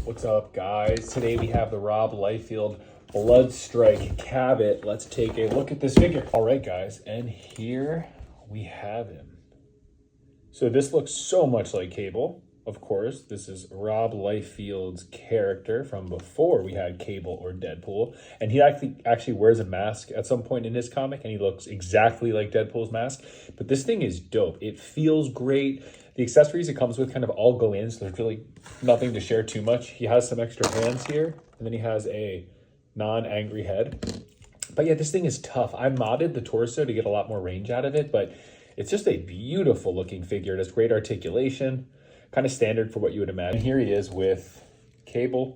What's up, guys? Today we have the Rob Liefield Bloodstrike Cabot. Let's take a look at this figure. All right, guys, and here we have him. So this looks so much like Cabot. Of course, this is Rob Liefield's character from before we had Cabot or Deadpool. And he actually wears a mask at some point in his comic, and he looks exactly like Deadpool's mask. But this thing is dope. It feels great. The accessories it comes with kind of all go in, so there's really nothing to share too much. He has some extra hands here, and then he has a non-angry head. But yeah, this thing is tough. I modded the torso to get a lot more range out of it, but it's just a beautiful looking figure. It has great articulation, kind of standard for what you would imagine. And here he is with Cabot,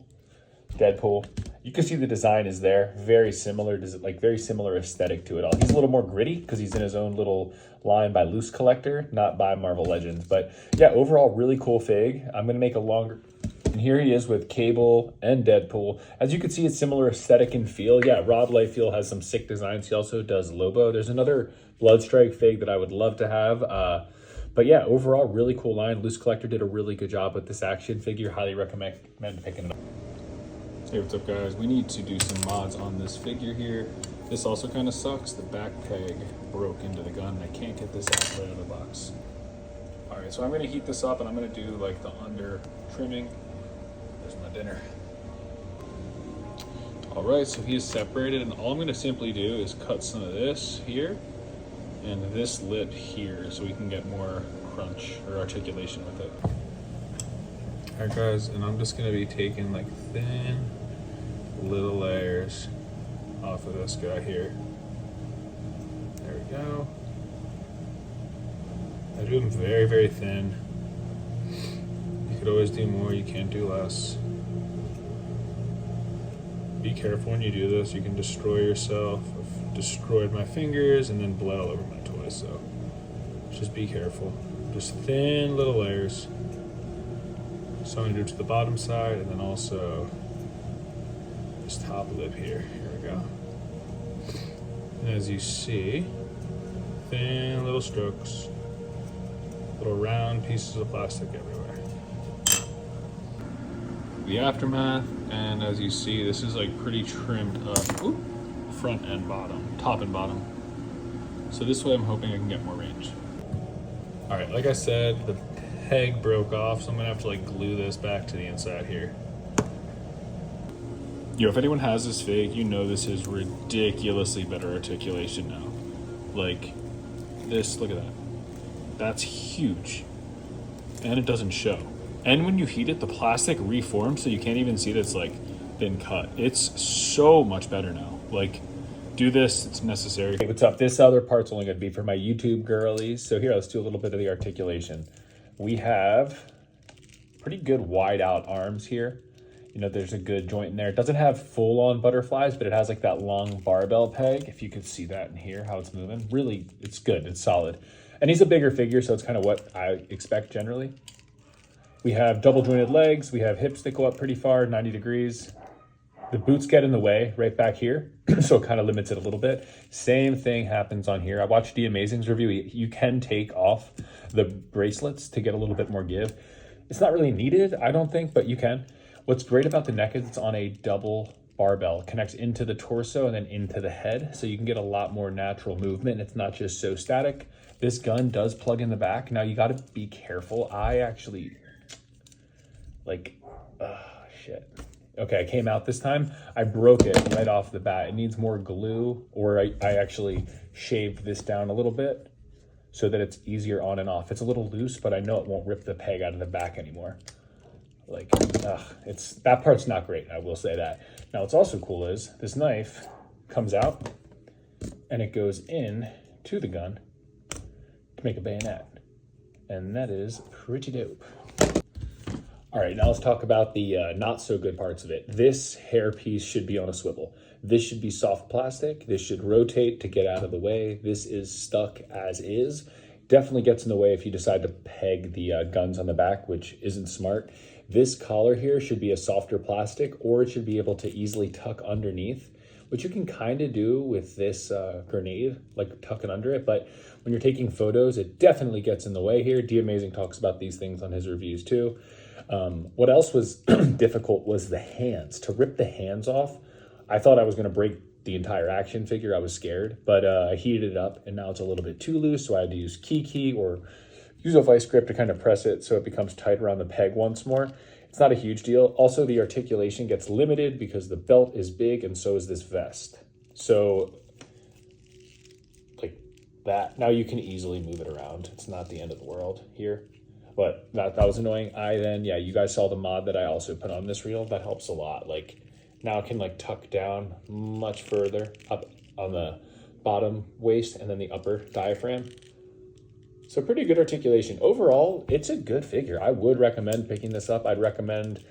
Deadpool. You can see the design is there. Very similar, very similar aesthetic to it all. He's a little more gritty because he's in his own little line by Loose Collector, not by Marvel Legends. But yeah, overall, really cool fig. I'm going to make a longer... And here he is with Cabot and Deadpool. As you can see, it's similar aesthetic and feel. Yeah, Rob Liefield has some sick designs. He also does Lobo. There's another Bloodstrike fig that I would love to have. But yeah, overall, really cool line. Loose Collector did a really good job with this action figure. Highly recommend picking it up. Hey, what's up, guys? We need to do some mods on this figure here. This also kind of sucks. The back peg broke into the gun. I can't get this out right out of the box. All right, so I'm gonna heat this up and I'm gonna do like the under trimming. There's my dinner. All right, so he is separated, and all I'm gonna simply do is cut some of this here and this lip here so we can get more crunch or articulation with it. All right, guys, and I'm just gonna be taking like thin little layers off of this guy here. There we go. I do them very, very thin. You could always do more, you can't do less. Be careful when you do this, you can destroy yourself. I've destroyed my fingers and then bled all over my toy, so just be careful. Just thin little layers. So I'm gonna do it to the bottom side and then also this top lip here. Here we go. And as you see, thin little strokes, little round pieces of plastic everywhere. The aftermath, and as you see, this is like pretty trimmed up. Ooh, front and bottom, top and bottom. So this way I'm hoping I can get more range. All right, like I said, the peg broke off, so I'm gonna have to like glue this back to the inside here. You know, if anyone has this fig, you know this is ridiculously better articulation now. Like this, look at that. That's huge. And it doesn't show. And when you heat it, the plastic reforms, so you can't even see that it's like been cut. It's so much better now. Like, do this, it's necessary. Hey, what's up? This other part's only gonna be for my YouTube girlies. So here, let's do a little bit of the articulation. We have pretty good wide out arms here. You know, there's a good joint in there. It doesn't have full on butterflies, but it has like that long barbell peg. If you could see that in here, how it's moving. Really, it's good, it's solid. And he's a bigger figure, so it's kind of what I expect generally. We have double jointed legs. We have hips that go up pretty far, 90 degrees. The boots get in the way right back here, so it kind of limits it a little bit. Same thing happens on here. I watched the Amazings review. You can take off the bracelets to get a little bit more give. It's not really needed, I don't think, but you can. What's great about the neck is it's on a double barbell. It connects into the torso and then into the head, so you can get a lot more natural movement. It's not just so static. This gun does plug in the back. Now you gotta be careful. I actually, shit. Okay, I came out this time. I broke it right off the bat. It needs more glue, or I actually shaved this down a little bit so that it's easier on and off. It's a little loose, but I know it won't rip the peg out of the back anymore. That part's not great, I will say that. Now, what's also cool is this knife comes out and it goes in to the gun to make a bayonet. And that is pretty dope. All right, now let's talk about the not so good parts of it. This hairpiece should be on a swivel. This should be soft plastic. This should rotate to get out of the way. This is stuck as is. Definitely gets in the way if you decide to peg the guns on the back, which isn't smart. This collar here should be a softer plastic, or it should be able to easily tuck underneath, which you can kind of do with this grenade, like tucking under it. But when you're taking photos, it definitely gets in the way here. D Amazing talks about these things on his reviews too. What else was difficult was the hands. To rip the hands off, I thought I was going to break the entire action figure. I was scared, but I heated it up, and now it's a little bit too loose, so I had to use key or use a vice grip to kind of press it so it becomes tight around the peg once more. It's not a huge deal. Also, the articulation gets limited because the belt is big, and so is this vest. So like that. Now you can easily move it around. It's not the end of the world here. But that was annoying. You guys saw the mod that I also put on this reel. That helps a lot. Like now it can like tuck down much further up on the bottom waist and then the upper diaphragm. So pretty good articulation. Overall, it's a good figure. I would recommend picking this up. I'd recommend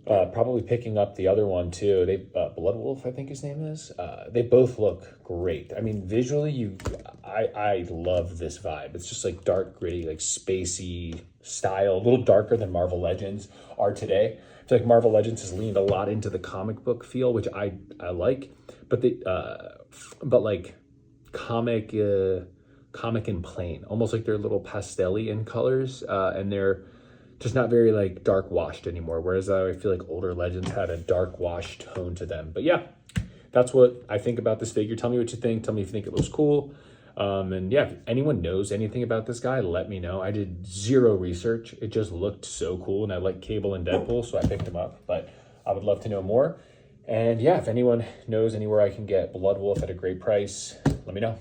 probably picking up the other one too. Blood Wolf, I think his name is. They both look great. I mean, visually, I love this vibe. It's just like dark, gritty, like spacey style, a little darker than Marvel Legends are today. I feel like Marvel Legends has leaned a lot into the comic book feel, which I like, but like comic and plain, almost like they're little pastel-y in colors, and they're just not very like dark washed anymore. Whereas I feel like older Legends had a dark wash tone to them. But yeah, that's what I think about this figure. Tell me what you think. Tell me if you think it looks cool. And yeah, if anyone knows anything about this guy, let me know. I did zero research. It just looked so cool, and I like Cable and Deadpool, so I picked him up. But I would love to know more. And yeah, if anyone knows anywhere I can get Blood Wolf at a great price, let me know.